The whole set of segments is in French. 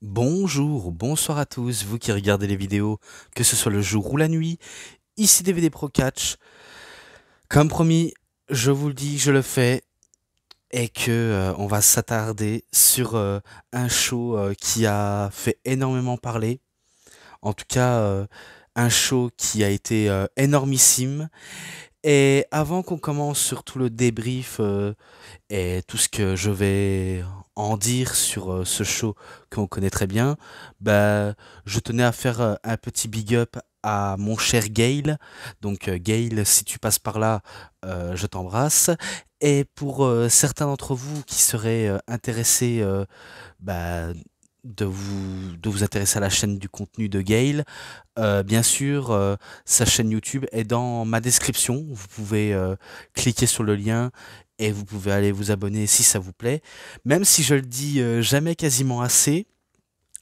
Bonjour, bonsoir à tous, vous qui regardez les vidéos, que ce soit le jour ou la nuit. Ici DVD Pro Catch. Comme promis, je vous le dis, je le fais, et que on va s'attarder sur un show qui a fait énormément parler. En tout cas, un show qui a été énormissime. Et avant qu'on commence sur tout le débrief et tout ce que je vais en dire sur ce show qu'on connaît très bien, bah, je tenais à faire un petit big up à mon cher Gail. Donc Gail, si tu passes par là, je t'embrasse. Et pour certains d'entre vous qui seraient intéressés bah, de vous intéresser à la chaîne du contenu de Gail, bien sûr, sa chaîne YouTube est dans ma description. Vous pouvez cliquer sur le lien et vous pouvez aller vous abonner si ça vous plaît. Même si je le dis jamais quasiment assez,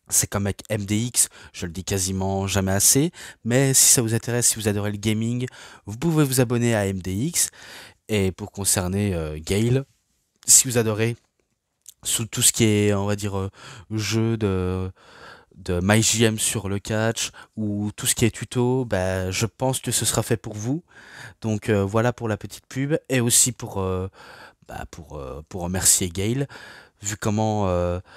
c'est comme avec MDX, je le dis quasiment jamais assez. Mais si ça vous intéresse, si vous adorez le gaming, vous pouvez vous abonner à MDX. Et pour concerner Gale, si vous adorez sous tout ce qui est, on va dire, jeu de MyJM sur le catch ou tout ce qui est tuto, bah, je pense que ce sera fait pour vous. Donc voilà pour la petite pub et aussi pour remercier Gail, vu comment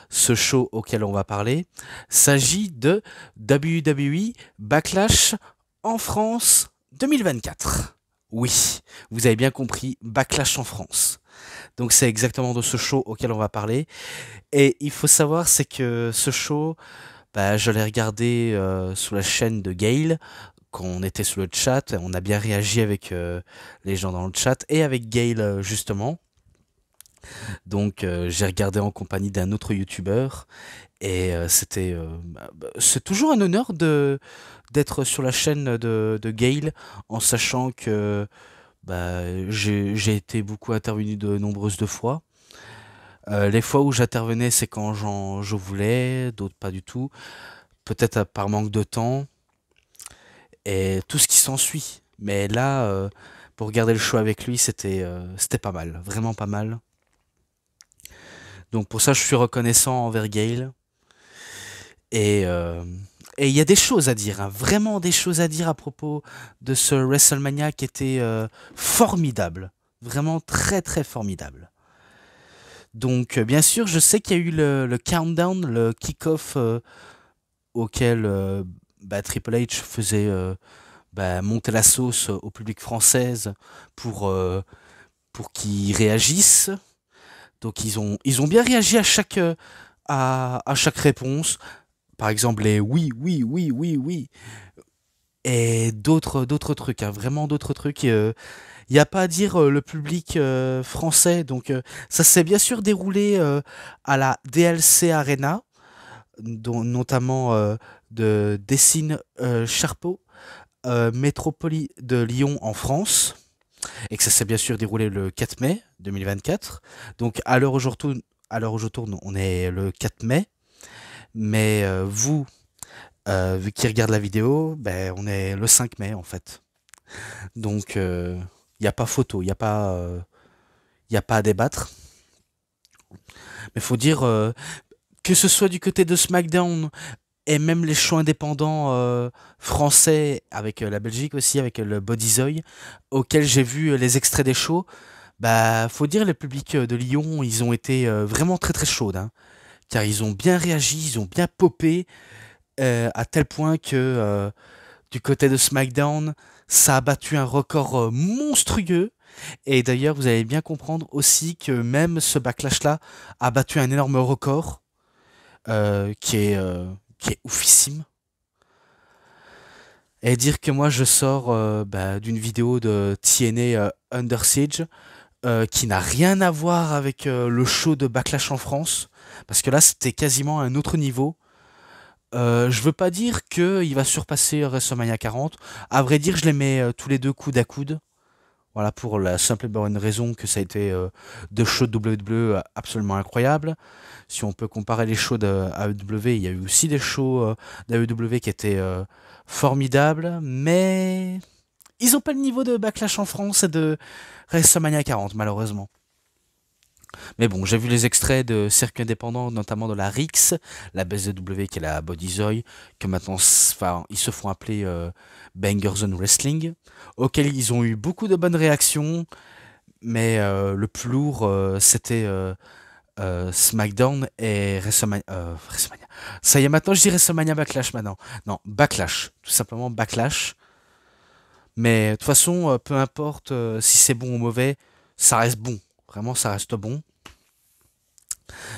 ce show auquel on va parler s'agit de WWE Backlash en France 2024. Oui, vous avez bien compris, Backlash en France. Donc c'est exactement de ce show auquel on va parler. Et il faut savoir, c'est que ce show, bah, je l'ai regardé sur la chaîne de Gail quand on était sur le chat. On a bien réagi avec les gens dans le chat et avec Gail justement. Donc j'ai regardé en compagnie d'un autre youtubeur et c'est toujours un honneur de d'être sur la chaîne de Gail en sachant que j'ai été beaucoup intervenu de nombreuses de fois. Les fois où j'intervenais, c'est quand je voulais, d'autres pas du tout. Peut-être par manque de temps et tout ce qui s'ensuit. Mais là, pour regarder le show avec lui, c'était pas mal, vraiment pas mal. Donc pour ça, je suis reconnaissant envers Gail. Et et il y a des choses à dire, hein, vraiment des choses à dire à propos de ce WrestleMania qui était formidable, vraiment très très formidable. Donc bien sûr, je sais qu'il y a eu le countdown, le kick-off auquel Triple H faisait monter la sauce au public française pour, euh, pour qu'ils réagissent. Donc ils ont bien réagi à chaque réponse. Par exemple les oui, oui, oui, oui, oui. Et d'autres trucs, hein, vraiment d'autres trucs. Il n'y a pas à dire le public français. Donc ça s'est bien sûr déroulé à la DLC Arena, dont, notamment de Dessine Charpeau, métropole de Lyon en France. Et que ça s'est bien sûr déroulé le 4 mai 2024. Donc à l'heure où je tourne, on est le 4 mai. Mais vous, vu qui regarde la vidéo, ben, on est le 5 mai en fait. Donc il n'y a pas photo, y a pas à débattre. Mais faut dire que ce soit du côté de SmackDown et même les shows indépendants français avec la Belgique aussi, avec le Bodyzoy, auquel j'ai vu les extraits des shows, bah faut dire les publics de Lyon, ils ont été vraiment très très chauds, hein, car ils ont bien réagi, ils ont bien popé, à tel point que du côté de SmackDown, ça a battu un record monstrueux. Et d'ailleurs, vous allez bien comprendre aussi que même ce backlash-là a battu un énorme record qui est oufissime. Et dire que moi je sors d'une vidéo de TNA Under Siege qui n'a rien à voir avec le show de Backlash en France, parce que là c'était quasiment un autre niveau. Je veux pas dire qu'il va surpasser WrestleMania 40. À vrai dire, je les mets tous les deux coude à coude. Voilà, pour la simple et bonne raison que ça a été deux shows de WWE absolument incroyables. Si on peut comparer les shows de AEW, il y a eu aussi des shows d'AEW qui étaient formidables, mais ils ont pas le niveau de Backlash en France et de WrestleMania 40, malheureusement. Mais bon, j'ai vu les extraits de circuits indépendants, notamment de la RIX, la BZW qui est la Bodyzoy, que maintenant enfin, ils se font appeler Bangers and Wrestling, auxquels ils ont eu beaucoup de bonnes réactions, mais le plus lourd c'était SmackDown et WrestleMania. Ça y est, maintenant je dis WrestleMania Backlash maintenant. Non, Backlash, tout simplement Backlash. Mais de toute façon, peu importe si c'est bon ou mauvais, ça reste bon. Vraiment, ça reste bon.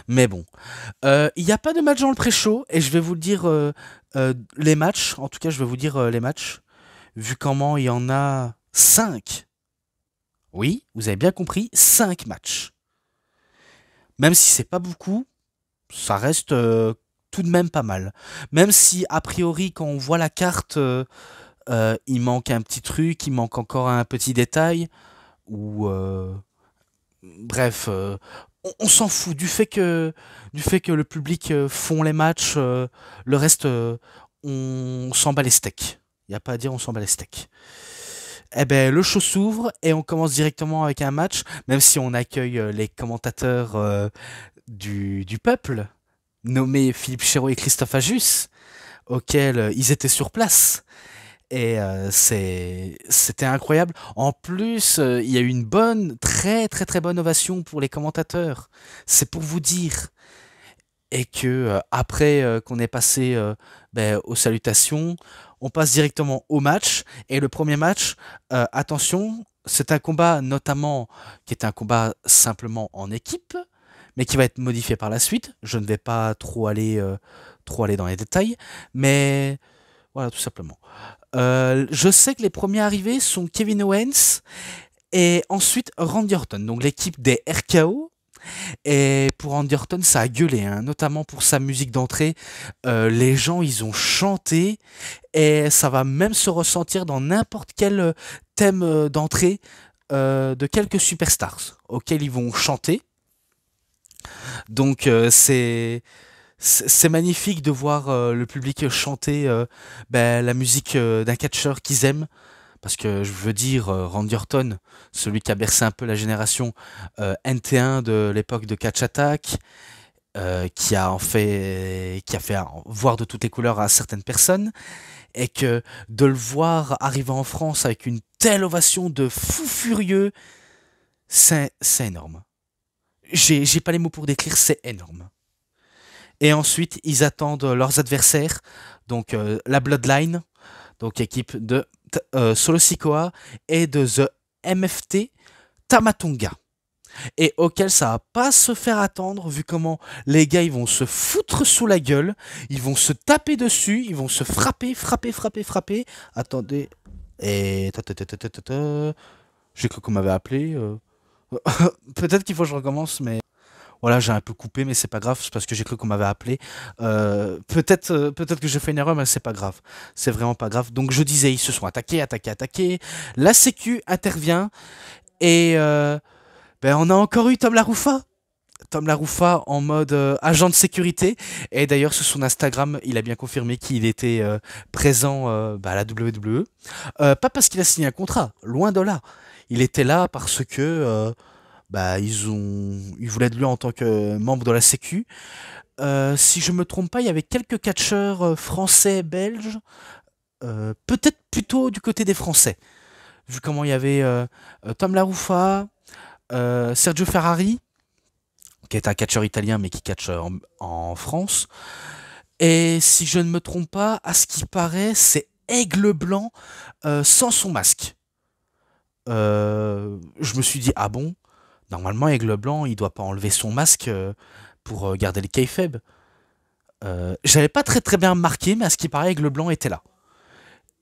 Mais bon, il n'y a pas de match dans le pré-show et je vais vous le dire les matchs. En tout cas, je vais vous dire les matchs. Vu comment il y en a 5. Oui, vous avez bien compris, 5 matchs. Même si c'est pas beaucoup, ça reste tout de même pas mal. Même si, a priori, quand on voit la carte, il manque un petit truc, il manque encore un petit détail. Ou bref, on s'en fout du fait que le public font les matchs, le reste, on s'en bat les steaks. Il n'y a pas à dire, on s'en bat les steaks. Eh ben, le show s'ouvre et on commence directement avec un match, même si on accueille les commentateurs du peuple, nommés Philippe Chéreau et Christophe Ajus, auxquels ils étaient sur place. Et c'était incroyable. En plus, il y a eu une bonne, très très très bonne ovation pour les commentateurs. C'est pour vous dire. Et que après qu'on ait passé aux salutations, on passe directement au match. Et le premier match, attention, c'est un combat notamment qui est un combat simplement en équipe, mais qui va être modifié par la suite. Je ne vais pas trop aller dans les détails, mais voilà, tout simplement. Je sais que les premiers arrivés sont Kevin Owens et ensuite Randy Orton, donc l'équipe des RKO. Et pour Randy Orton, ça a gueulé, hein, notamment pour sa musique d'entrée. Les gens, ils ont chanté et ça va même se ressentir dans n'importe quel thème d'entrée de quelques superstars auxquels ils vont chanter. Donc c'est magnifique de voir le public chanter la musique d'un catcheur qu'ils aiment. Parce que je veux dire, Randy Orton, celui qui a bercé un peu la génération NT1 de l'époque de Catch Attack, qui a fait voir de toutes les couleurs à certaines personnes, et que de le voir arriver en France avec une telle ovation de fou furieux, c'est énorme. J'ai pas les mots pour décrire, c'est énorme. Et ensuite, ils attendent leurs adversaires, donc la Bloodline, donc équipe de Solo Sikoa et de The MFT Tamatonga. Et auquel ça va pas se faire attendre, vu comment les gars ils vont se foutre sous la gueule, ils vont se taper dessus, ils vont se frapper. Attendez. Et j'ai cru qu'on m'avait appelé. Peut-être qu'il faut que je recommence, mais voilà, j'ai un peu coupé, mais c'est pas grave, c'est parce que j'ai cru qu'on m'avait appelé. Peut-être que j'ai fait une erreur, mais c'est pas grave. C'est vraiment pas grave. Donc je disais, ils se sont attaqués. La Sécu intervient et on a encore eu Tom LaRuffa. Tom LaRuffa en mode agent de sécurité. Et d'ailleurs, sur son Instagram, il a bien confirmé qu'il était présent à la WWE. Pas parce qu'il a signé un contrat, loin de là. Il était là parce que ils voulaient de lui en tant que membre de la Sécu. Si je me trompe pas, il y avait quelques catcheurs français, belges, peut-être plutôt du côté des Français, vu comment il y avait Tom LaRuffa, Sergio Ferrari, qui est un catcheur italien mais qui catche en France. Et si je ne me trompe pas, à ce qui paraît, c'est Aigle Blanc sans son masque. Je me suis dit, ah bon? Normalement, Aigle Blanc, il doit pas enlever son masque pour garder les kayfabe. J'avais pas très très bien remarqué, mais à ce qui paraît, Aigle Blanc était là.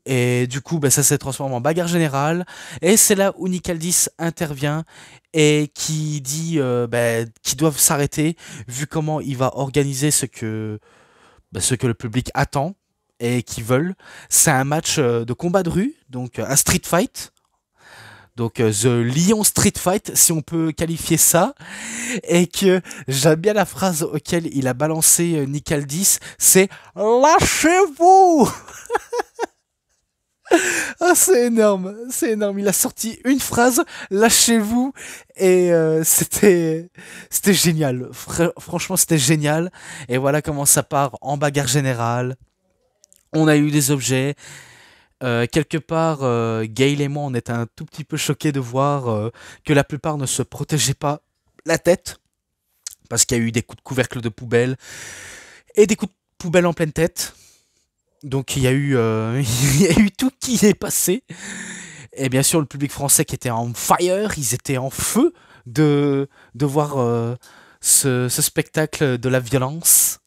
Et du coup, ça s'est transformé en bagarre générale. Et c'est là où Nick Aldis intervient et qui dit qu'ils doivent s'arrêter, vu comment il va organiser ce que le public attend et qu'ils veulent. C'est un match de combat de rue, donc un street fight. Donc The Lion Street Fight, si on peut qualifier ça, et que j'aime bien la phrase auquel il a balancé Nick Aldis, c'est « Lâchez-vous !» Ah, c'est énorme, c'est énorme. Il a sorti une phrase, lâchez-vous, et c'était génial. Franchement, c'était génial. Et voilà comment ça part en bagarre générale. On a eu des objets. Quelque part, Gail et moi, on était un tout petit peu choqués de voir que la plupart ne se protégeaient pas la tête, parce qu'il y a eu des coups de couvercle de poubelle et des coups de poubelle en pleine tête. Donc il y a eu, il y a eu tout qui est passé. Et bien sûr, le public français qui était en fire, ils étaient en feu de voir ce spectacle de la violence.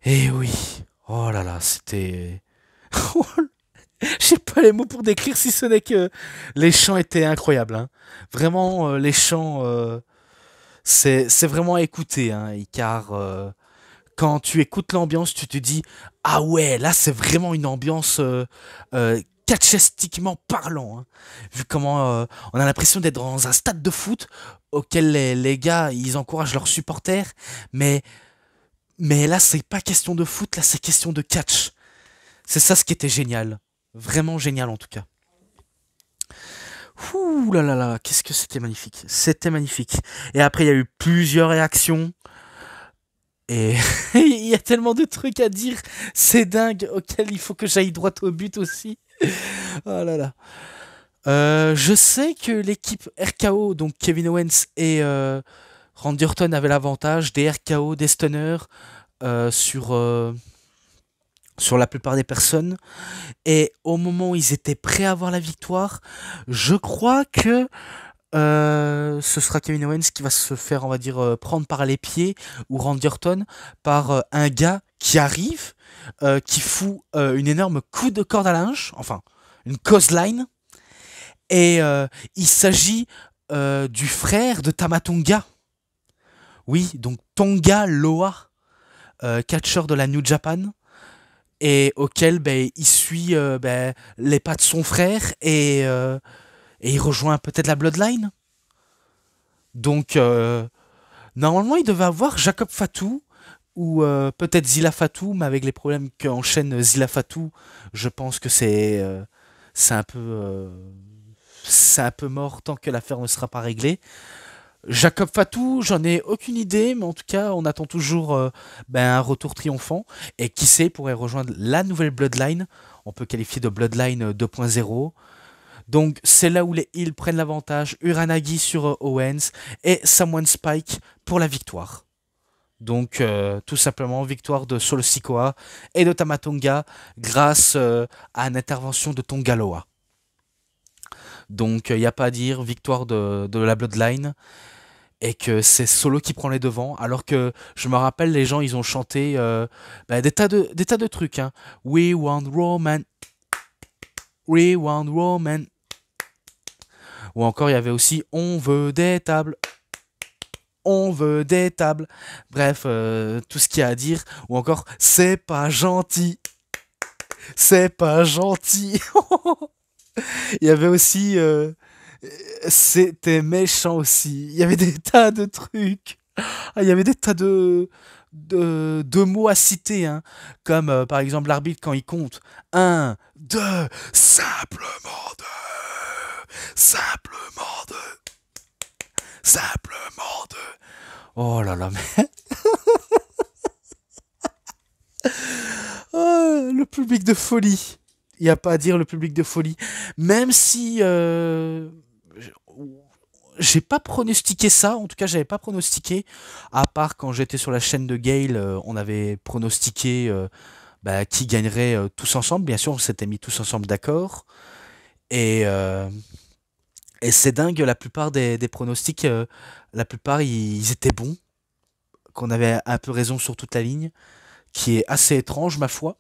Et oui, oh là là, c'était... J'ai pas les mots pour décrire si ce n'est que les chants étaient incroyables, hein. Vraiment, les chants, c'est vraiment à écouter, hein, car quand tu écoutes l'ambiance, tu te dis ah ouais, là c'est vraiment une ambiance catchestiquement parlant, hein. Vu comment on a l'impression d'être dans un stade de foot auquel les gars ils encouragent leurs supporters, mais mais là c'est pas question de foot, là c'est question de catch. C'est ça ce qui était génial, vraiment génial en tout cas. Ouh là là là, qu'est-ce que c'était magnifique, c'était magnifique. Et après il y a eu plusieurs réactions. Et il y a tellement de trucs à dire, c'est dingue, auquel il faut que j'aille droit au but aussi. Oh là là. Je sais que l'équipe RKO, donc Kevin Owens et Randy Orton avaient l'avantage des RKO, des stunners sur la plupart des personnes. Et au moment où ils étaient prêts à avoir la victoire, je crois que ce sera Kevin Owens qui va se faire, on va dire, prendre par les pieds, ou Randy Orton par un gars qui arrive, qui fout une énorme coup de corde à linge, enfin, une clothesline, et il s'agit du frère de Tama Tonga. Oui, donc Tonga Loa, catcheur de la New Japan, et auquel ben, il suit ben, les pas de son frère, et il rejoint peut-être la Bloodline. Donc, normalement, il devait avoir Jacob Fatou ou peut-être Zilla Fatou, mais avec les problèmes qu'enchaîne Zilla Fatou, je pense que c'est un peu c'est un peu mort tant que l'affaire ne sera pas réglée. Jacob Fatou, j'en ai aucune idée, mais en tout cas, on attend toujours ben, un retour triomphant. Et qui sait, pourrait rejoindre la nouvelle Bloodline. On peut qualifier de Bloodline 2.0. Donc c'est là où les Heels prennent l'avantage. Uranagi sur Owens et Samoan Spike pour la victoire. Donc tout simplement victoire de Solo Sikoa et de Tama Tonga grâce à une intervention de Tonga Loa. Donc il n'y a pas à dire, victoire de la Bloodline. Et que c'est Solo qui prend les devants, alors que je me rappelle, les gens ils ont chanté bah, des tas de trucs, hein. We want Roman, we want Roman. Ou encore il y avait aussi on veut des tables, on veut des tables. Bref, tout ce qu'il y a à dire. Ou encore c'est pas gentil, c'est pas gentil. Il y avait aussi c'était méchant aussi. Il y avait des tas de trucs. Ah, il y avait des tas de mots à citer, hein. Comme par exemple l'arbitre quand il compte un, deux, simplement deux, simplement deux, simplement deux. Oh là là, mais oh, le public de folie. Il n'y a pas à dire, le public de folie. Même si j'ai pas pronostiqué ça, en tout cas j'avais pas pronostiqué, à part quand j'étais sur la chaîne de Gale, on avait pronostiqué bah, qui gagnerait tous ensemble, bien sûr on s'était mis tous ensemble d'accord, et, euh, et c'est dingue, la plupart des pronostics, la plupart ils étaient bons, qu'on avait un peu raison sur toute la ligne, qui est assez étrange ma foi,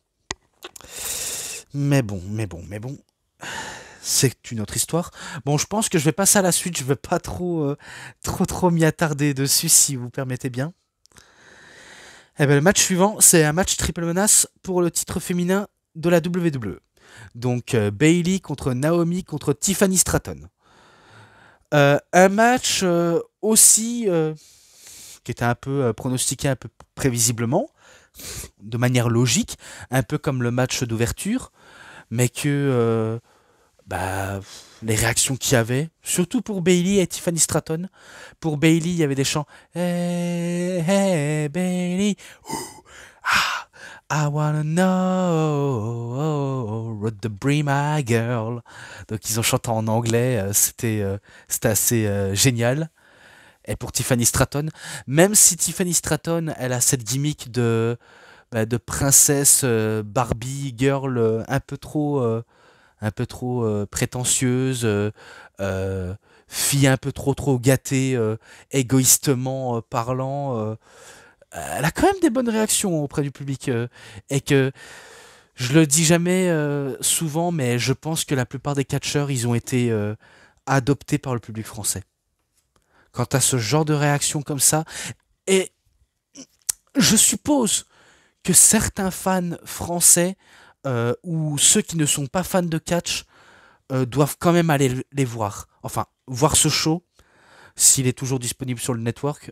mais bon, c'est une autre histoire. Bon, je pense que je vais passer à la suite. Je vais pas trop m'y attarder dessus, si vous permettez bien. Eh ben, le match suivant, c'est un match triple menace pour le titre féminin de la WWE. Donc, Bayley contre Naomi contre Tiffany Stratton. Un match aussi qui était un peu pronostiqué un peu prévisiblement, de manière logique, un peu comme le match d'ouverture. mais que bah, les réactions qu'il y avait, surtout pour Bailey et Tiffany Stratton. Pour Bailey, il y avait des chants Hey, hey, Bailey, ah, I wanna know what the brie my girl. Donc ils ont chanté en anglais, c'était assez génial. Et pour Tiffany Stratton, même si Tiffany Stratton, elle a cette gimmick de princesse Barbie girl un peu trop prétentieuse, fille un peu trop gâtée, égoïstement parlant. Elle a quand même des bonnes réactions auprès du public et que je le dis jamais souvent, mais je pense que la plupart des catcheurs, ils ont été adoptés par le public français. Quant à ce genre de réaction comme ça, et je suppose que certains fans français ou ceux qui ne sont pas fans de catch doivent quand même aller les voir. Enfin, voir ce show, s'il est toujours disponible sur le network,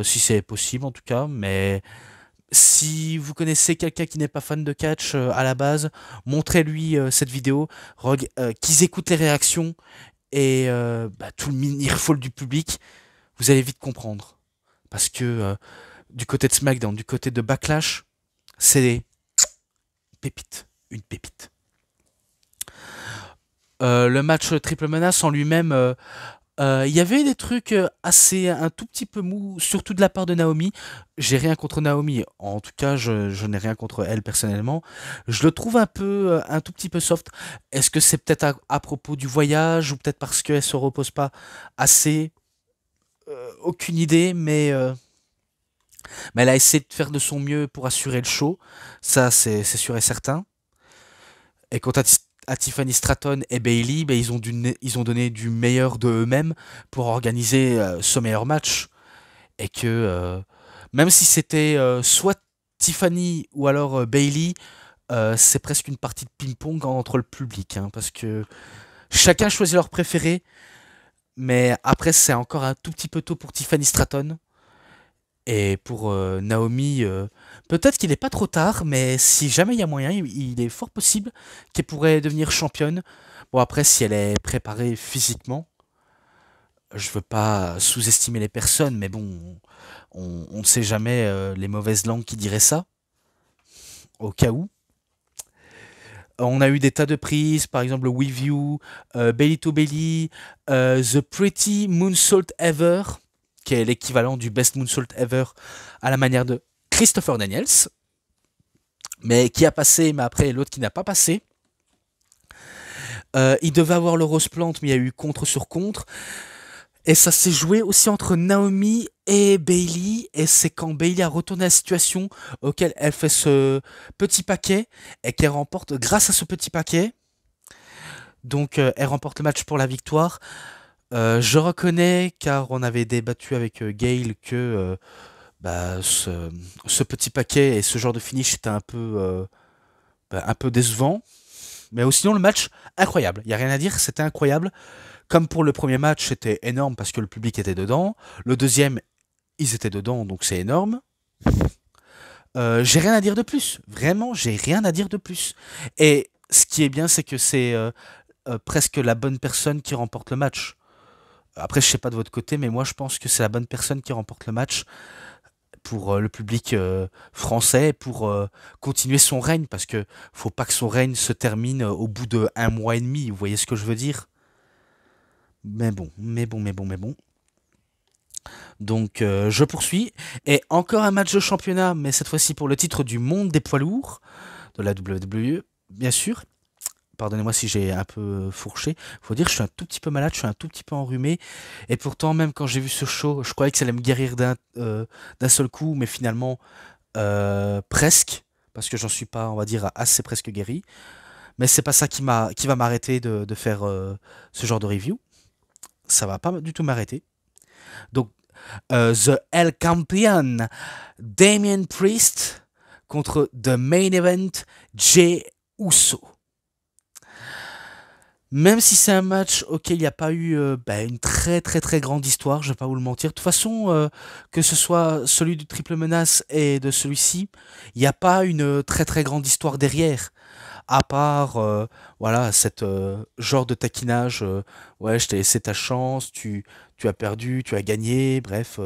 si c'est possible en tout cas, mais si vous connaissez quelqu'un qui n'est pas fan de catch à la base, montrez-lui cette vidéo, qu'ils écoutent les réactions et tout le mini-fall du public, vous allez vite comprendre. Parce que du côté de SmackDown, du côté de Backlash, c'est pépite, une pépite. Le match Triple Menace en lui-même, il y avait des trucs assez un tout petit peu mou, surtout de la part de Naomi. J'ai rien contre Naomi, en tout cas je n'ai rien contre elle personnellement. Je le trouve un tout petit peu soft. Est-ce que c'est peut-être à propos du voyage ou peut-être parce qu'elle se repose pas assez? Aucune idée, mais elle a essayé de faire de son mieux pour assurer le show. Ça, c'est sûr et certain. Et quant à Tiffany Stratton et Bailey, ben, ils ont donné du meilleur de eux-mêmes pour organiser ce meilleur match. Et que même si c'était soit Tiffany ou alors Bailey, c'est presque une partie de ping-pong entre le public. Hein, parce que chacun choisit leur préféré. Mais après, c'est encore un tout petit peu tôt pour Tiffany Stratton. Et pour Naomi, peut-être qu'il n'est pas trop tard, mais si jamais il y a moyen, il est fort possible qu'elle pourrait devenir championne. Bon, après, si elle est préparée physiquement, je veux pas sous-estimer les personnes, mais bon, on ne sait jamais les mauvaises langues qui diraient ça, au cas où. On a eu des tas de prises, par exemple With You, Belly to Belly, The Pretty Moonsault Ever, qui est l'équivalent du Best Moonsault Ever à la manière de Christopher Daniels, mais qui a passé, mais après l'autre qui n'a pas passé. Il devait avoir le Rose Plant, mais il y a eu contre sur contre. Et ça s'est joué aussi entre Naomi et Bailey. Et c'est quand Bailey a retourné la situation auquel elle fait ce petit paquet et qu'elle remporte grâce à ce petit paquet. Donc elle remporte le match pour la victoire. Je reconnais, car on avait débattu avec Gail, que ce petit paquet et ce genre de finish était un peu décevant. Mais sinon, le match, incroyable. Il n'y a rien à dire, c'était incroyable. Comme pour le premier match, c'était énorme parce que le public était dedans. Le deuxième, ils étaient dedans, donc c'est énorme. J'ai rien à dire de plus. Vraiment, j'ai rien à dire de plus. Et ce qui est bien, c'est que c'est presque la bonne personne qui remporte le match. Après, je sais pas de votre côté, mais moi, je pense que c'est la bonne personne qui remporte le match pour le public français, pour continuer son règne, parce que faut pas que son règne se termine au bout de 1 mois et demi. Vous voyez ce que je veux dire? Mais bon, mais bon, mais bon, mais bon. Donc je poursuis. Et encore un match de championnat, mais cette fois-ci pour le titre du monde des poids lourds de la WWE, bien sûr. Pardonnez-moi si j'ai un peu fourché. Faut dire que je suis un tout petit peu malade, je suis un tout petit peu enrhumé. Et pourtant, même quand j'ai vu ce show, je croyais que ça allait me guérir d'un seul coup, mais finalement, presque. Parce que j'en suis pas, on va dire, assez presque guéri. Mais c'est pas ça qui va m'arrêter de faire ce genre de review. Ça va pas du tout m'arrêter. Donc, The El Campeon, Damien Priest contre The Main Event, Jey Uso. Même si c'est un match auquel il n'y a pas eu une très très très grande histoire, je vais pas vous le mentir. De toute façon, que ce soit celui du Triple Menace et de celui-ci, il n'y a pas une très très grande histoire derrière. à part voilà cette genre de taquinage, ouais, je t'ai laissé ta chance, tu as perdu, tu as gagné, bref,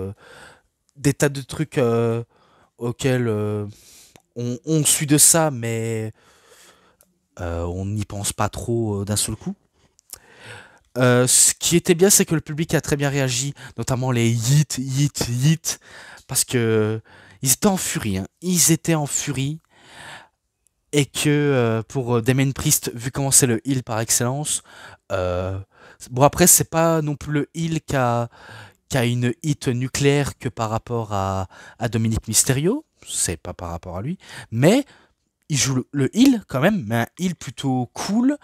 des tas de trucs auxquels on suit de ça, mais on n'y pense pas trop d'un seul coup. Ce qui était bien, c'est que le public a très bien réagi, notamment les hits, hits, hits, parce que ils étaient en furie, hein. Ils étaient en furie, et que pour Damien Priest, vu comment c'est le heel par excellence, euh, bon après c'est pas non plus le heel qui a une hit nucléaire que par rapport à Dominic Mysterio, c'est pas par rapport à lui, mais il joue le heel quand même, mais un heel plutôt cool,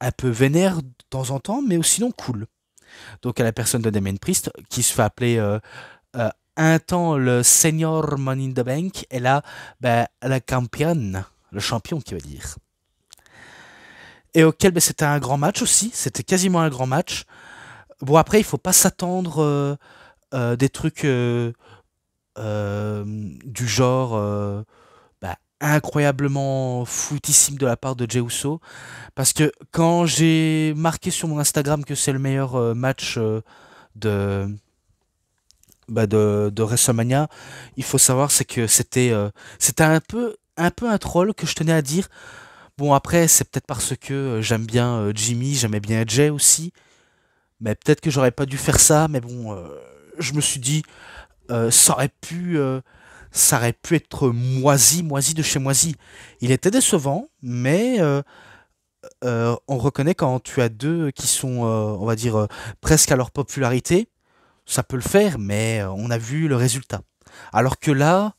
un peu vénère de temps en temps, mais aussi non cool. Donc à la personne de Damien Priest, qui se fait appeler un temps le Senior Money in the Bank, et là, ben, la championne, le champion qui veut dire. Et auquel ben, c'était un grand match aussi, c'était quasiment un grand match. Bon après, il faut pas s'attendre des trucs du genre bah, incroyablement foutissime de la part de Jey Uso. Parce que quand j'ai marqué sur mon Instagram que c'est le meilleur match de, de WrestleMania, il faut savoir c'est que c'était un peu un troll que je tenais à dire. Bon après c'est peut-être parce que j'aime bien Jimmy, j'aimais bien Jay aussi, mais peut-être que j'aurais pas dû faire ça. Mais bon, je me suis dit euh, ça aurait pu euh, ça aurait pu être moisi, moisi de chez moisi. Il était décevant, mais on reconnaît quand tu as deux qui sont, on va dire, presque à leur popularité, ça peut le faire, mais on a vu le résultat. Alors que là,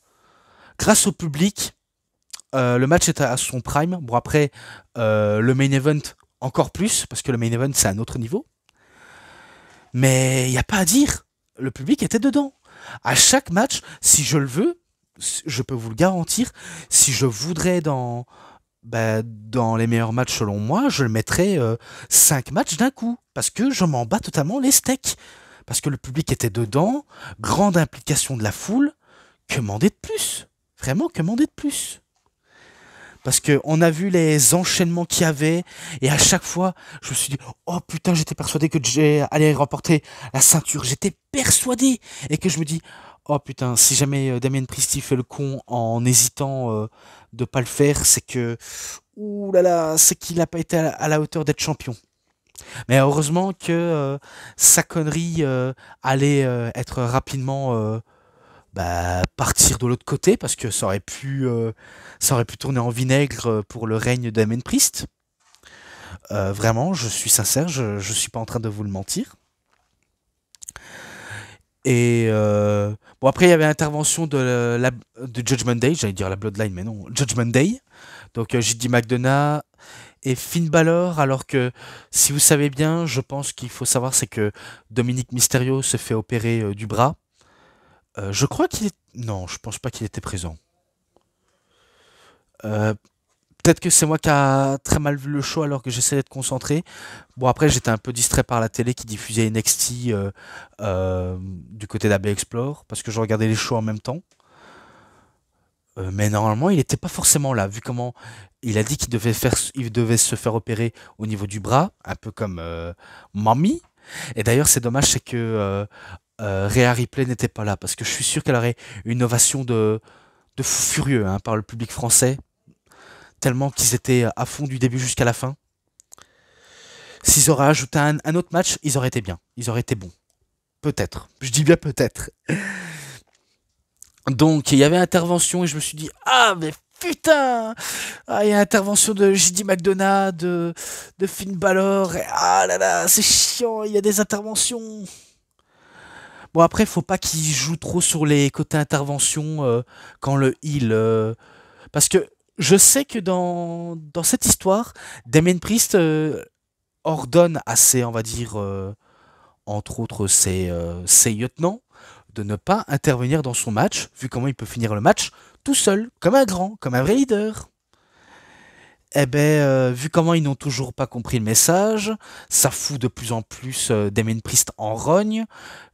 grâce au public, le match est à son prime. Bon après, le main event encore plus, parce que le main event c'est un autre niveau. Mais il n'y a pas à dire, le public était dedans. À chaque match, si je le veux, je peux vous le garantir, si je voudrais dans les meilleurs matchs selon moi, je le mettrais 5 matchs d'un coup. Parce que je m'en bats totalement les steaks. Parce que le public était dedans, grande implication de la foule. Que demander de plus? Vraiment, que demander de plus? Parce que on a vu les enchaînements qu'il y avait, et à chaque fois, je me suis dit, oh putain, j'étais persuadé que Jay allait remporter la ceinture. J'étais persuadé. Et que je me dis, oh putain, si jamais Damien Priest il fait le con en hésitant de pas le faire, c'est que, ouh là là, c'est qu'il n'a pas été à la hauteur d'être champion. Mais heureusement que sa connerie allait être rapidement partir de l'autre côté, parce que ça aurait pu tourner en vinaigre pour le règne de Damien Priest. Vraiment, je suis sincère, je suis pas en train de vous le mentir. Et bon, après, il y avait l'intervention de Judgment Day, j'allais dire la Bloodline, mais non, Judgment Day. Donc, JD McDonough et Finn Balor, alors que, si vous savez bien, je pense qu'il faut savoir, c'est que Dominic Mysterio se fait opérer du bras. Je crois qu'il est. Non, je pense pas qu'il était présent. Euh, Peut-être que c'est moi qui a très mal vu le show alors que j'essayais d'être concentré. Bon, après, j'étais un peu distrait par la télé qui diffusait NXT du côté d'AB Explore, parce que je regardais les shows en même temps. Mais normalement, il n'était pas forcément là, vu comment il a dit il devait se faire opérer au niveau du bras, un peu comme Mamie. Et d'ailleurs, c'est dommage, c'est que Rhea Ripley n'était pas là, parce que je suis sûr qu'elle aurait une ovation de fou furieux hein, par le public français, tellement qu'ils étaient à fond du début jusqu'à la fin. S'ils auraient ajouté un autre match, ils auraient été bien. Ils auraient été bons. Peut-être. Je dis bien peut-être. Donc, il y avait intervention et je me suis dit, ah, mais putain! Ah, il y a intervention de JD McDonough, de Finn Balor. Ah là là, c'est chiant, il y a des interventions. Bon, après, faut pas qu'il joue trop sur les côtés intervention quand le heal. Parce que je sais que dans cette histoire, Damien Priest ordonne à ses, on va dire, entre autres ses lieutenants, de ne pas intervenir dans son match, vu comment il peut finir le match tout seul, comme un grand, comme un vrai leader. Eh ben, vu comment ils n'ont toujours pas compris le message, ça fout de plus en plus Damien Priest en rogne,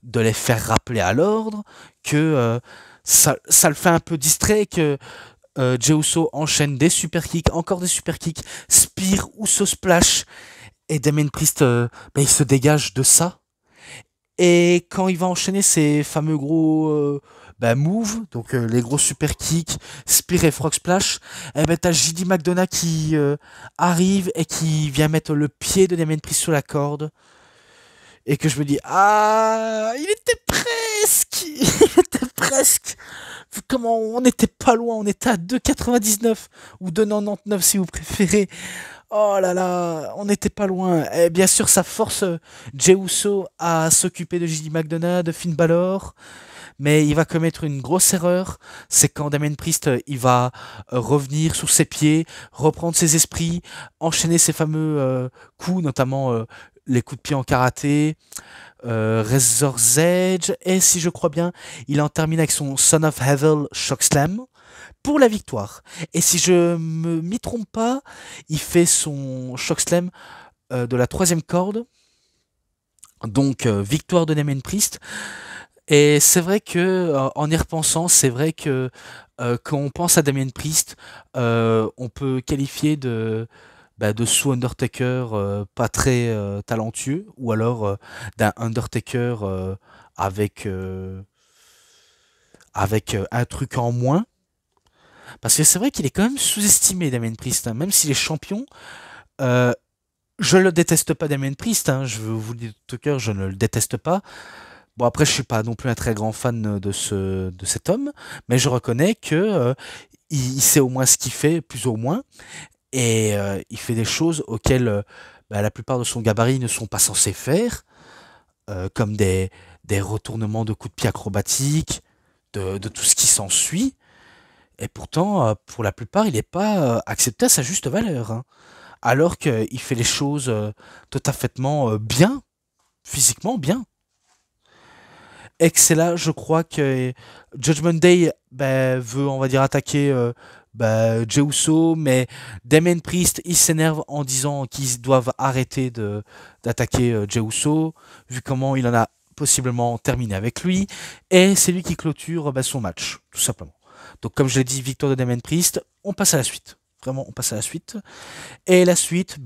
de les faire rappeler à l'ordre, que ça le fait un peu distrait, que Jey Uso enchaîne des super kicks, encore des super kicks, spear ou splash. Et Damien Priest, il se dégage de ça. Et quand il va enchaîner ses fameux gros moves, donc les gros super kicks, spear et frog splash, t'as JD McDonough qui arrive et qui vient mettre le pied de Damien Priest sur la corde. Et que je me dis, ah, il était presque, il était presque. Vu comment on n'était pas loin, on était à 2,99 ou 2,99 si vous préférez. Oh là là, on n'était pas loin. Et bien sûr, ça force Jey Uso à s'occuper de JD McDonough, de Finn Balor. Mais il va commettre une grosse erreur. C'est quand Damien Priest, il va revenir sur ses pieds, reprendre ses esprits, enchaîner ses fameux coups, notamment les coups de pied en karaté, Razor's Edge, et si je crois bien, il en termine avec son Son of Evil Chokeslam pour la victoire. Et si je m'y trompe pas, il fait son Chokeslam de la 3e corde, donc victoire de Damien Priest. Et c'est vrai que, en y repensant, c'est vrai que quand on pense à Damien Priest, on peut qualifier de sous Undertaker pas très talentueux, ou alors d'un Undertaker avec un truc en moins. Parce que c'est vrai qu'il est quand même sous-estimé, Damien Priest, hein. Même s'il est champion, euh, je le déteste pas, Damien Priest, hein. Je veux vous le dire de tout cœur, je ne le déteste pas. Bon, après, je suis pas non plus un très grand fan de cet homme, mais je reconnais que il sait au moins ce qu'il fait, plus ou moins, et il fait des choses auxquelles la plupart de son gabarit ne sont pas censés faire, comme des retournements de coups de pied acrobatiques, de tout ce qui s'ensuit. Et pourtant, pour la plupart, il n'est pas accepté à sa juste valeur, hein. Alors qu'il fait les choses tout à fait bien, physiquement bien. Et que c'est là, je crois que Judgment Day veut, on va dire, attaquer Jey Uso, mais Damien Priest, il s'énerve en disant qu'ils doivent arrêter d'attaquer Jey Uso, vu comment il en a possiblement terminé avec lui, et c'est lui qui clôture son match, tout simplement. Donc comme je l'ai dit, victoire de Damien Priest, on passe à la suite. Vraiment, on passe à la suite. Et la suite,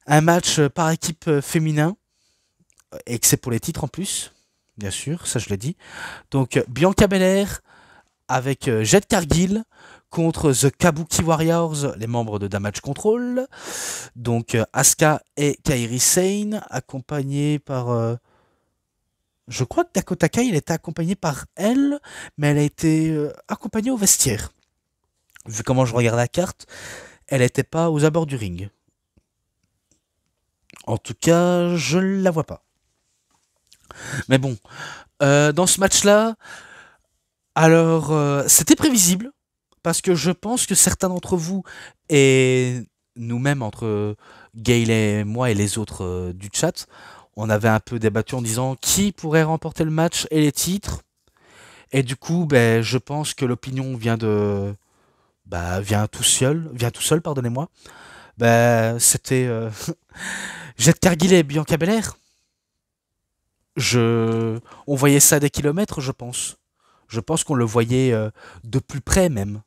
un match par équipe féminin, et que c'est pour les titres en plus, bien sûr, ça je l'ai dit. Donc Bianca Belair avec Jade Cargill contre The Kabuki Warriors, les membres de Damage Control. Donc Asuka et Kairi Sane, accompagnés par... je crois que Dakota Kai, elle était accompagnée par elle, mais elle a été accompagnée au vestiaire. Vu comment je regarde la carte, elle n'était pas aux abords du ring. En tout cas, je ne la vois pas. Mais bon, dans ce match-là, alors c'était prévisible, parce que je pense que certains d'entre vous, et nous-mêmes, entre Gail et moi et les autres du chat, on avait un peu débattu en disant qui pourrait remporter le match et les titres. Et du coup, je pense que l'opinion vient tout seul, pardonnez-moi. C'était Jade Cargill et Bianca Belair. On voyait ça à des kilomètres, je pense. Je pense qu'on le voyait de plus près même.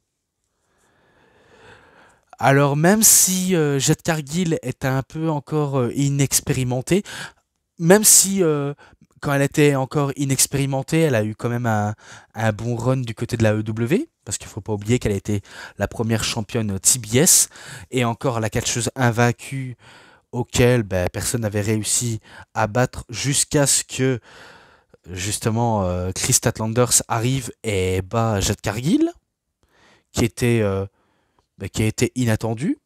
Alors même si Jade Cargill était un peu encore inexpérimentée, même si quand elle était encore inexpérimentée, elle a eu quand même un bon run du côté de la EW, parce qu'il ne faut pas oublier qu'elle a été la première championne TBS, et encore la catcheuse invaincue auquel personne n'avait réussi à battre jusqu'à ce que justement Chris Statlanders arrive et bat Jade Cargill, qui était qui a été inattendu.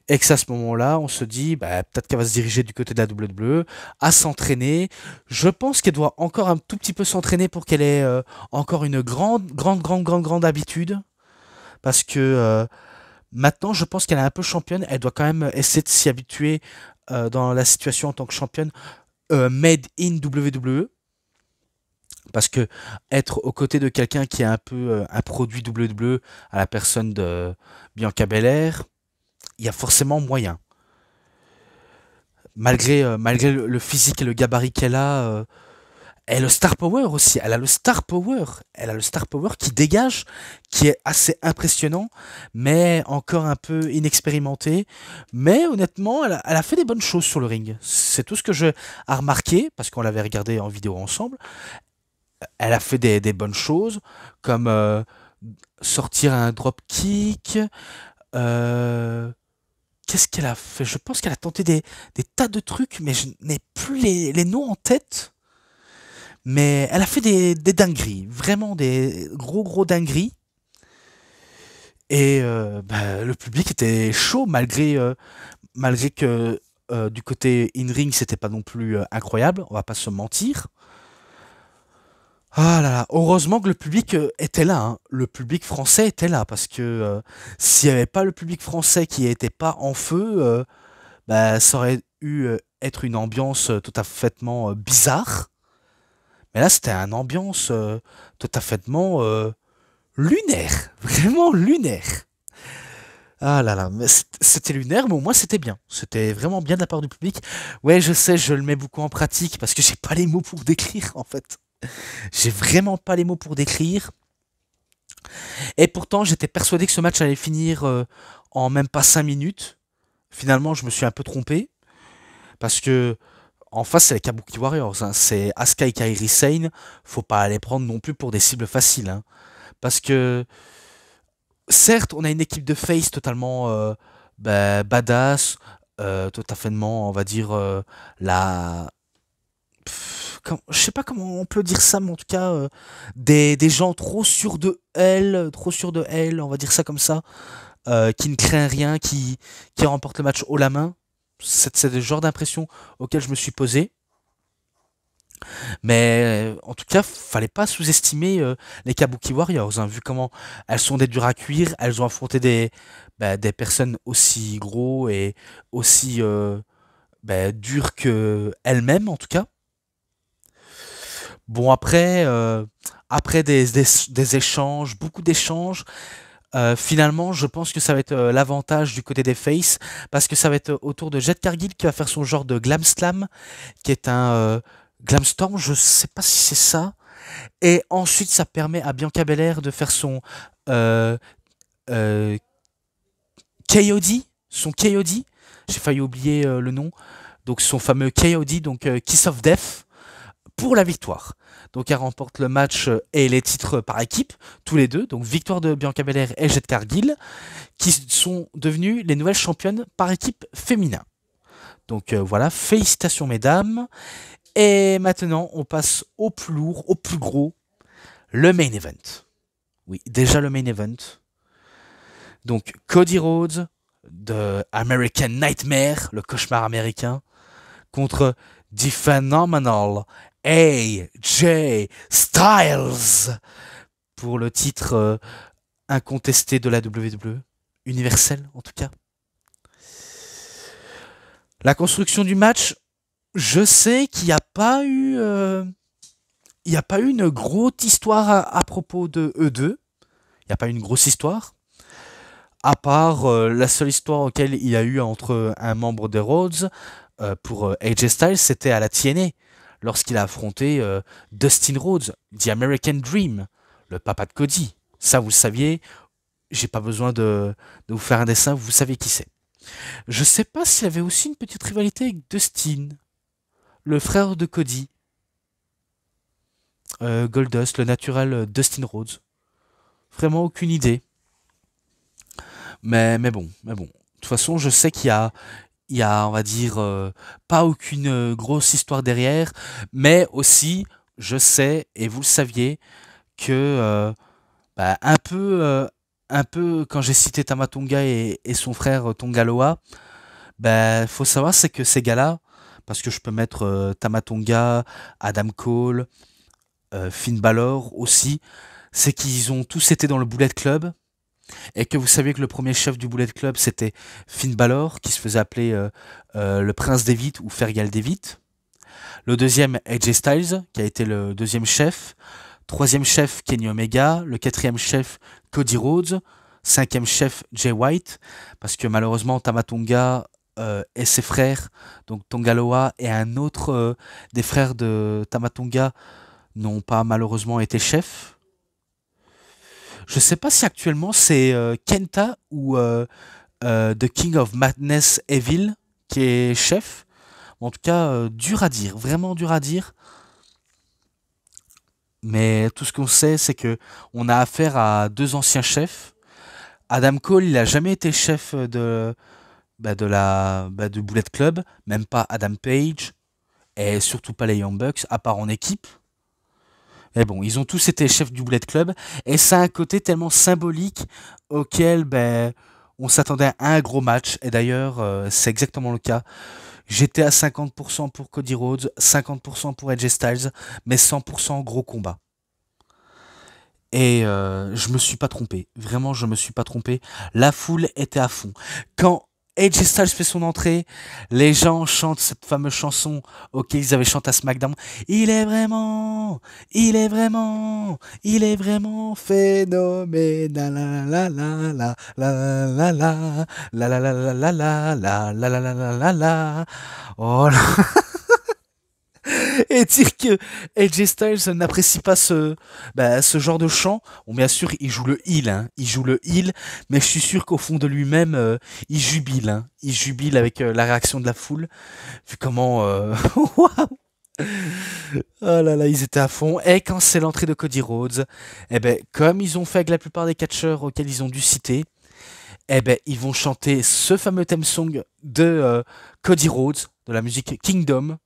Et que à ce moment-là, on se dit, peut-être qu'elle va se diriger du côté de la WWE, à s'entraîner. Je pense qu'elle doit encore un tout petit peu s'entraîner pour qu'elle ait encore une grande habitude. Parce que maintenant, je pense qu'elle est un peu championne. Elle doit quand même essayer de s'y habituer dans la situation en tant que championne made in WWE. Parce que être aux côtés de quelqu'un qui est un peu un produit WWE à la personne de Bianca Belair, il y a forcément moyen. Malgré le physique et le gabarit qu'elle a, Et le star power aussi, elle a le star power. Elle a le star power qui dégage, qui est assez impressionnant, mais encore un peu inexpérimenté. Mais honnêtement, elle a fait des bonnes choses sur le ring. C'est tout ce que j'ai à remarquer, parce qu'on l'avait regardé en vidéo ensemble. Elle a fait des bonnes choses, comme sortir un drop kick. euh, Qu'est-ce qu'elle a fait? Je pense qu'elle a tenté des tas de trucs, mais je n'ai plus les noms en tête. Mais elle a fait des dingueries, vraiment des gros dingueries. Et bah, le public était chaud malgré que du côté in-ring c'était pas non plus incroyable, on va pas se mentir. Ah là là, heureusement que le public était là, hein. Le public français était là parce que s'il n'y avait pas le public français qui était pas en feu, bah, ça aurait eu être une ambiance tout à fait bizarre. Mais là, c'était une ambiance tout à fait lunaire, vraiment lunaire. Ah là là, mais c'était lunaire, mais au moins c'était bien. C'était vraiment bien de la part du public. Ouais, je sais, je le mets beaucoup en pratique parce que j'ai pas les mots pour décrire en fait. J'ai vraiment pas les mots pour décrire. Et pourtant, j'étais persuadé que ce match allait finir en même pas 5 minutes. Finalement, je me suis un peu trompé parce que en face, c'est les Kabuki Warriors, hein. C'est Asuka et Kairi Sane. Faut pas les prendre non plus pour des cibles faciles, hein. Parce que certes, on a une équipe de face totalement bah, badass, totalement, on va dire, la... je sais pas comment on peut dire ça, mais en tout cas, des gens trop sûrs de elle, on va dire ça comme ça, qui ne craignent rien, qui remportent le match haut la main. C'est le genre d'impression auquel je me suis posé. Mais en tout cas, fallait pas sous-estimer les Kabuki Warriors, hein, vu comment elles sont des dures à cuire, elles ont affronté des personnes aussi gros et aussi dures que elles-mêmes en tout cas. Bon après des échanges, beaucoup d'échanges, finalement je pense que ça va être l'avantage du côté des Face, parce que ça va être autour de Jet Cargill qui va faire son genre de Glam Slam, qui est un Glam Storm, je sais pas si c'est ça. Et ensuite, ça permet à Bianca Belair de faire son euh, euh, KOD, son KOD. J'ai failli oublier le nom. Donc son fameux KOD, donc Kiss of Death, pour la victoire. Donc elle remporte le match et les titres par équipe, tous les deux. Donc victoire de Bianca Belair et Jet Cargill, qui sont devenues les nouvelles championnes par équipe féminin. Donc voilà, félicitations mesdames. Et maintenant, on passe au plus lourd, au plus gros, le main event. Oui, déjà le main event. Donc Cody Rhodes de American Nightmare, le cauchemar américain, contre The Phenomenal AJ Styles pour le titre incontesté de la WWE, universel en tout cas. La construction du match, je sais qu'il n'y a pas eu... il n'y a pas eu une grosse histoire à propos de eux deux. Il n'y a pas eu une grosse histoire. À part la seule histoire auquel il y a eu entre un membre des Rhodes pour AJ Styles, c'était à la TNA, lorsqu'il a affronté Dustin Rhodes, The American Dream, le papa de Cody. Ça, vous le saviez, j'ai pas besoin de vous faire un dessin, vous savez qui c'est. Je sais pas s'il y avait aussi une petite rivalité avec Dustin, le frère de Cody. Goldust, le naturel Dustin Rhodes. Vraiment aucune idée. Mais bon. De toute façon, je sais qu'il y a, on va dire, pas aucune grosse histoire derrière, mais aussi, je sais, et vous le saviez, que bah, un peu quand j'ai cité Tamatonga et son frère Tongaloa, bah, faut savoir c'est que ces gars-là, parce que je peux mettre Tamatonga, Adam Cole, Finn Balor aussi, c'est qu'ils ont tous été dans le Bullet Club, et que vous saviez que le premier chef du Bullet Club c'était Finn Balor, qui se faisait appeler le Prince Devitt ou Fergal Devitt. Le deuxième, AJ Styles, qui a été le deuxième chef. Troisième chef, Kenny Omega. Le quatrième chef, Cody Rhodes. Cinquième chef, Jay White. Parce que malheureusement, Tamatonga et ses frères, donc Tongaloa et un autre des frères de Tamatonga n'ont pas malheureusement été chefs. Je sais pas si actuellement c'est Kenta ou The King of Madness Evil qui est chef. En tout cas, dur à dire, vraiment dur à dire. Mais tout ce qu'on sait, c'est que on a affaire à deux anciens chefs. Adam Cole, il a jamais été chef du Bullet Club, même pas Adam Page, et surtout pas les Young Bucks, à part en équipe. Mais bon, ils ont tous été chefs du Bullet Club, et ça a un côté tellement symbolique auquel on s'attendait à un gros match, et d'ailleurs, c'est exactement le cas. J'étais à 50% pour Cody Rhodes, 50% pour AJ Styles, mais 100% gros combat. Et je me suis pas trompé. Vraiment, je me suis pas trompé. La foule était à fond. Quand AJ Styles fait son entrée, les gens chantent cette fameuse chanson auquel ils avaient chanté à SmackDown. Il est vraiment, il est vraiment, il est vraiment phénoménal. La la la la la la la la la la la la la la la la la la la. Oh là. Et dire que AJ Styles n'apprécie pas ce genre de chant. Bon, bien sûr, il joue le heel, hein. Il joue le heel, mais je suis sûr qu'au fond de lui-même, il jubile, hein. Il jubile avec la réaction de la foule. Vu comment, waouh! Oh là là, ils étaient à fond. Et quand c'est l'entrée de Cody Rhodes, eh ben, comme ils ont fait avec la plupart des catcheurs auxquels ils ont dû citer, eh ben, ils vont chanter ce fameux theme song de Cody Rhodes, de la musique Kingdom,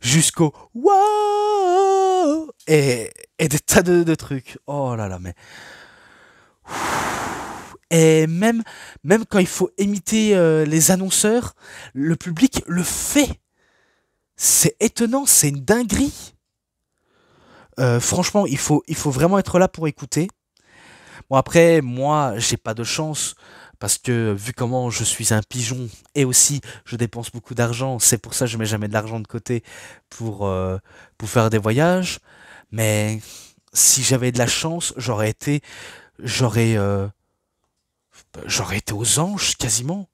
jusqu'au wow et des tas de trucs. Oh là là, mais et même quand il faut imiter les annonceurs, le public le fait. C'est étonnant, c'est une dinguerie. Franchement, il faut vraiment être là pour écouter. Bon après, moi, j'ai pas de chance parce que vu comment je suis un pigeon et aussi je dépense beaucoup d'argent, c'est pour ça que je mets jamais de l'argent de côté pour pour faire des voyages. Mais si j'avais de la chance, j'aurais j'aurais été aux anges quasiment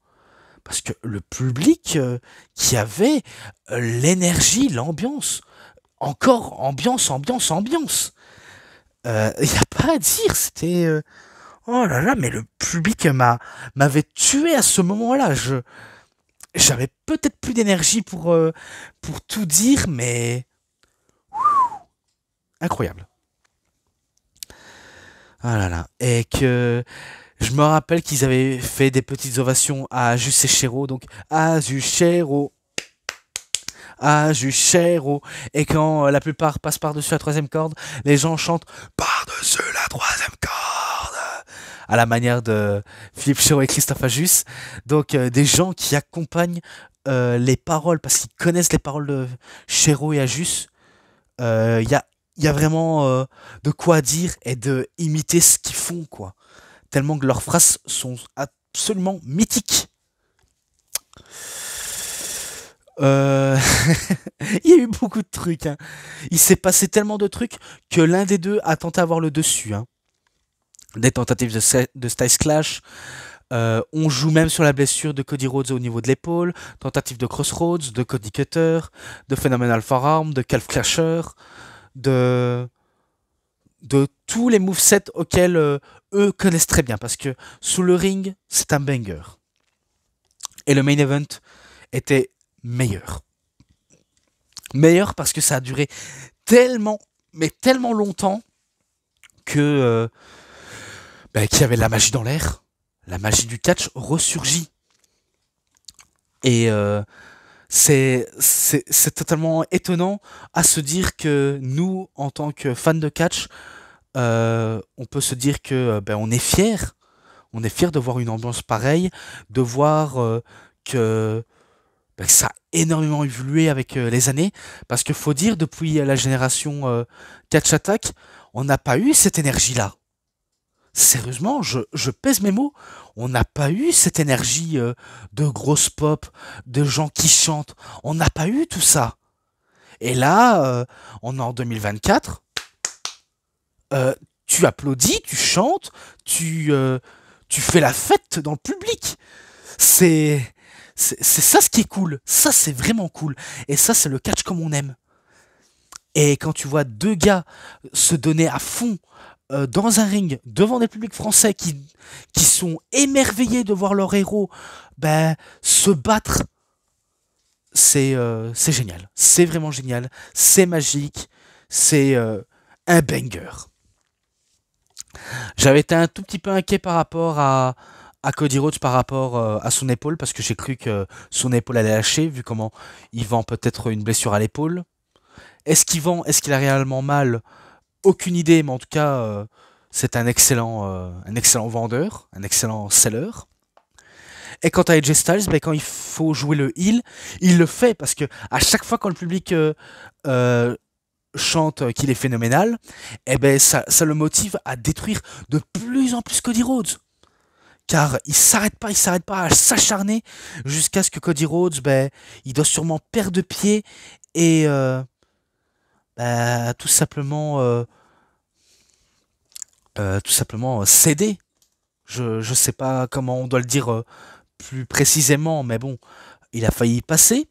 parce que le public qui avait l'énergie, l'ambiance, encore ambiance, ambiance, ambiance. Il y a pas à dire, c'était oh là là, mais le public m'avait tué à ce moment-là. J'avais peut-être plus d'énergie pour tout dire, mais incroyable. Ah là là. Et que je me rappelle qu'ils avaient fait des petites ovations à Jushero, donc à Jushero, à Jushero. Et quand la plupart passent par-dessus la troisième corde, les gens chantent par-dessus la troisième corde à la manière de Philippe Chéreau et Christophe Ajus. Donc des gens qui accompagnent les paroles parce qu'ils connaissent les paroles de Chéreau et Ajus. Il y a vraiment de quoi dire et de imiter ce qu'ils font, quoi. Tellement que leurs phrases sont absolument mythiques. Euh, Il y a eu beaucoup de trucs, hein. Il s'est passé tellement de trucs que l'un des deux a tenté d'avoir le dessus, hein. Des tentatives de Styles Clash. On joue même sur la blessure de Cody Rhodes au niveau de l'épaule. Tentative de Crossroads, de Cody Cutter, de Phenomenal Forearm, de Calf Clasher, de tous les movesets auxquels eux connaissent très bien. Parce que sous le ring, c'est un banger. Et le main event était meilleur. Meilleur parce que ça a duré tellement, mais tellement longtemps que qu'il y avait de la magie dans l'air. La magie du catch ressurgit. Et c'est totalement étonnant à se dire que nous, en tant que fans de catch, on peut se dire que on est fiers. On est fiers de voir une ambiance pareille, de voir que, que ça a énormément évolué avec les années. Parce qu'il faut dire, depuis la génération Catch Attack, on n'a pas eu cette énergie-là. Sérieusement, je pèse mes mots. On n'a pas eu cette énergie de grosse pop, de gens qui chantent. On n'a pas eu tout ça. Et là, on est en 2024. Tu applaudis, tu chantes, tu fais la fête dans le public. C'est C'est ça ce qui est cool. Ça, c'est vraiment cool. Et ça, c'est le catch comme on aime. Et quand tu vois deux gars se donner à fond dans un ring devant des publics français qui sont émerveillés de voir leur héros ben, se battre, c'est génial. C'est vraiment génial. C'est magique. C'est un banger. J'avais été un tout petit peu inquiet par rapport à Cody Rhodes par rapport à son épaule parce que j'ai cru que son épaule allait lâcher vu comment il vend peut-être une blessure à l'épaule. Est-ce qu'il vend? Est-ce qu'il a réellement mal? Aucune idée, mais en tout cas, c'est un excellent vendeur, un excellent seller. Et quant à AJ Styles, ben, quand il faut jouer le heel, il le fait parce que à chaque fois quand le public euh, chante qu'il est phénoménal, eh ben ça le motive à détruire de plus en plus Cody Rhodes. Car il s'arrête pas à s'acharner jusqu'à ce que Cody Rhodes, ben, il doit sûrement perdre de pied et tout simplement, céder. Je sais pas comment on doit le dire plus précisément, mais bon, il a failli y passer.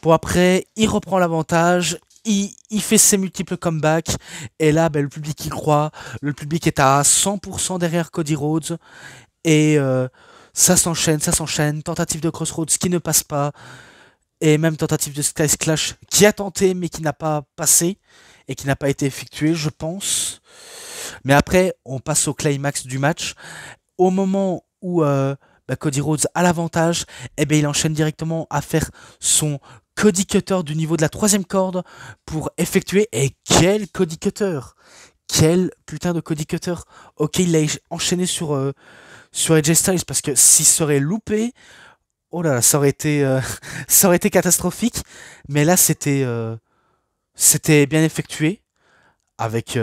Bon après, il reprend l'avantage, il fait ses multiples comebacks, et là, ben, le public y croit, le public est à 100% derrière Cody Rhodes, et ça s'enchaîne, tentative de Crossroads qui ne passe pas, et même tentative de Sky Clash qui a tenté mais qui n'a pas passé, et qui n'a pas été effectuée, je pense. Mais après, on passe au climax du match. Au moment où Cody Rhodes a l'avantage, eh ben, il enchaîne directement à faire son Cody Cutter du niveau de la troisième corde pour effectuer. Et quel Cody Cutter! Quel putain de Cody Cutter! Ok, il l'a enchaîné sur AJ Styles parce que s'il serait loupé, oh là là, ça aurait été catastrophique. Mais là, c'était bien effectué avec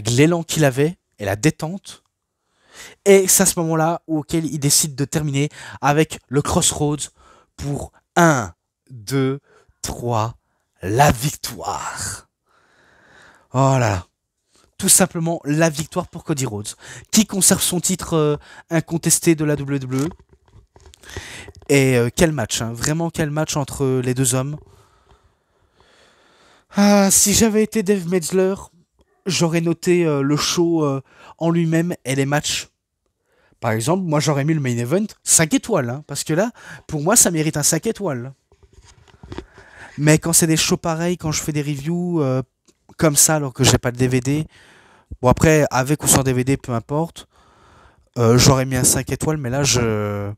l'élan qu'il avait et la détente. Et c'est à ce moment-là auquel il décide de terminer avec le Crossroads pour 1, 2, 3, la victoire. Oh là là. Tout simplement la victoire pour Cody Rhodes, qui conserve son titre incontesté de la WWE. Et quel match, hein. Vraiment quel match entre les deux hommes. Ah, si j'avais été Dave Meltzer, j'aurais noté le show en lui-même et les matchs. Par exemple, moi j'aurais mis le main event 5 étoiles, hein, parce que là, pour moi, ça mérite un 5 étoiles. Mais quand c'est des shows pareils, quand je fais des reviews comme ça, alors que j'ai pas de DVD, bon après, avec ou sans DVD, peu importe, j'aurais mis un 5 étoiles, mais je,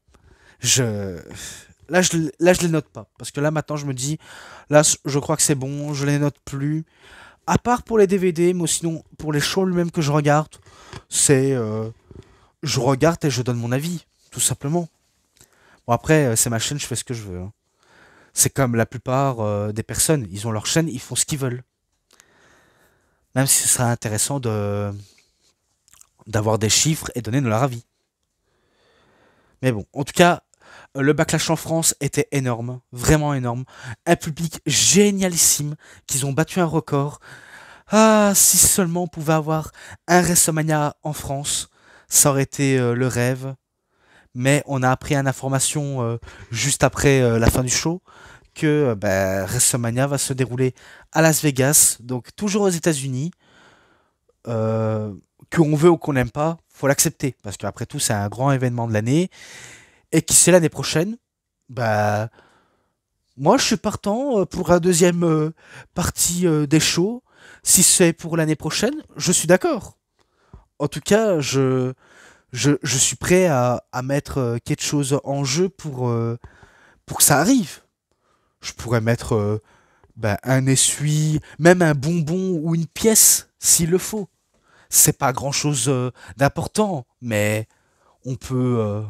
là, je les note pas. Parce que là, maintenant, je me dis, là, je crois que c'est bon, je les note plus. À part pour les DVD, mais sinon, pour les shows eux-mêmes que je regarde, c'est... je regarde et je donne mon avis, tout simplement. Bon après, c'est ma chaîne, je fais ce que je veux, hein. C'est comme la plupart des personnes, ils ont leur chaîne, ils font ce qu'ils veulent. Même si ce serait intéressant d'avoir des chiffres et donner de leur avis. Mais bon, en tout cas, le backlash en France était énorme, vraiment énorme. Un public génialissime, qu'ils ont battu un record. Ah, si seulement on pouvait avoir un WrestleMania en France, ça aurait été le rêve. Mais on a appris une information juste après la fin du show que WrestleMania va se dérouler à Las Vegas, donc toujours aux États-Unis. Qu'on veut ou qu'on n'aime pas, faut l'accepter parce qu'après tout c'est un grand événement de l'année et qui c'est l'année prochaine. Bah moi je suis partant pour un deuxième partie des shows. Si c'est pour l'année prochaine, je suis d'accord. En tout cas, je suis prêt à mettre quelque chose en jeu pour que ça arrive. Je pourrais mettre un essuie, même un bonbon ou une pièce, s'il le faut. C'est pas grand chose d'important, mais on peut.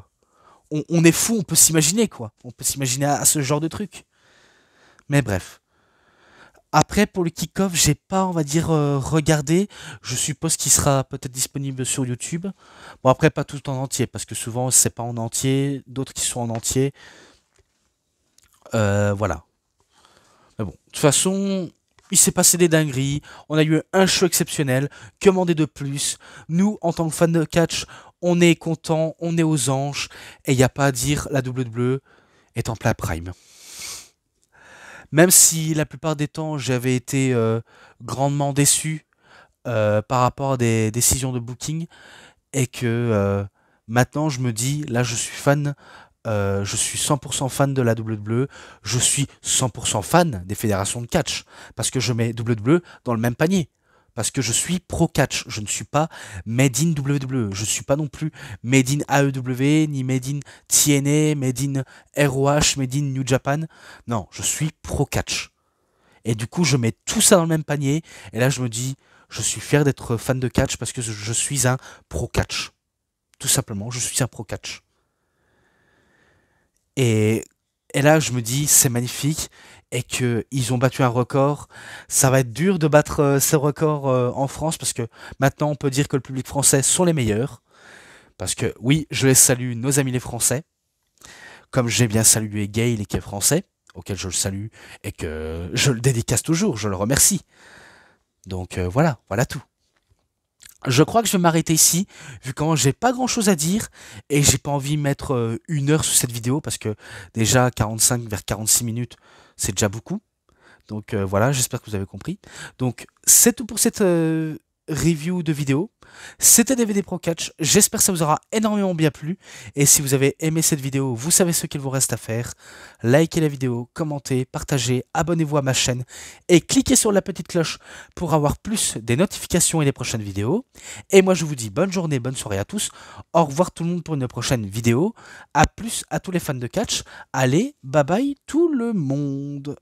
On est fou, on peut s'imaginer, quoi. On peut s'imaginer à ce genre de truc. Mais bref. Après, pour le kick-off, j'ai pas, on va dire, regardé. Je suppose qu'il sera peut-être disponible sur YouTube. Bon, après, pas tout en entier, parce que souvent, c'est pas en entier. D'autres qui sont en entier. Voilà. Mais bon, de toute façon, il s'est passé des dingueries. On a eu un show exceptionnel. Que demander de plus? Nous, en tant que fans de catch, On est content, on est aux anges, et il n'y a pas à dire, la WWE est en plein prime. Même si la plupart des temps j'avais été grandement déçu par rapport à des décisions de booking, et que maintenant je me dis, là je suis fan, je suis 100% fan de la WWE, je suis 100% fan des fédérations de catch, parce que je mets WWE dans le même panier. Parce que je suis pro catch, je ne suis pas made in WWE, je ne suis pas non plus made in AEW, ni made in TNA, made in ROH, made in New Japan. Non, je suis pro catch. Et du coup, je mets tout ça dans le même panier. Et là, je me dis, je suis fier d'être fan de catch parce que je suis un pro catch. Tout simplement, je suis un pro catch. Et, et là, je me dis, c'est magnifique. Et qu'ils ont battu un record. Ça va être dur de battre ce record en France parce que maintenant, on peut dire que le public français sont les meilleurs. Parce que oui, je les salue, nos amis les Français. Comme j'ai bien salué Gail qui est français, auquel je le salue et que je le dédicace toujours, je le remercie. Donc voilà, voilà tout. Je crois que je vais m'arrêter ici, vu quand j'ai pas grand chose à dire, et j'ai pas envie de mettre 1 heure sur cette vidéo, parce que déjà 45 vers 46 minutes, c'est déjà beaucoup. Donc voilà, j'espère que vous avez compris. Donc c'est tout pour cette review de vidéo. C'était DVD Pro Catch, j'espère que ça vous aura énormément bien plu. Et si vous avez aimé cette vidéo, vous savez ce qu'il vous reste à faire. Likez la vidéo, commentez, partagez, abonnez-vous à ma chaîne et cliquez sur la petite cloche pour avoir plus des notifications et les prochaines vidéos. Et moi je vous dis bonne journée, bonne soirée à tous. Au revoir tout le monde pour une prochaine vidéo. A plus à tous les fans de catch. Allez, bye bye tout le monde.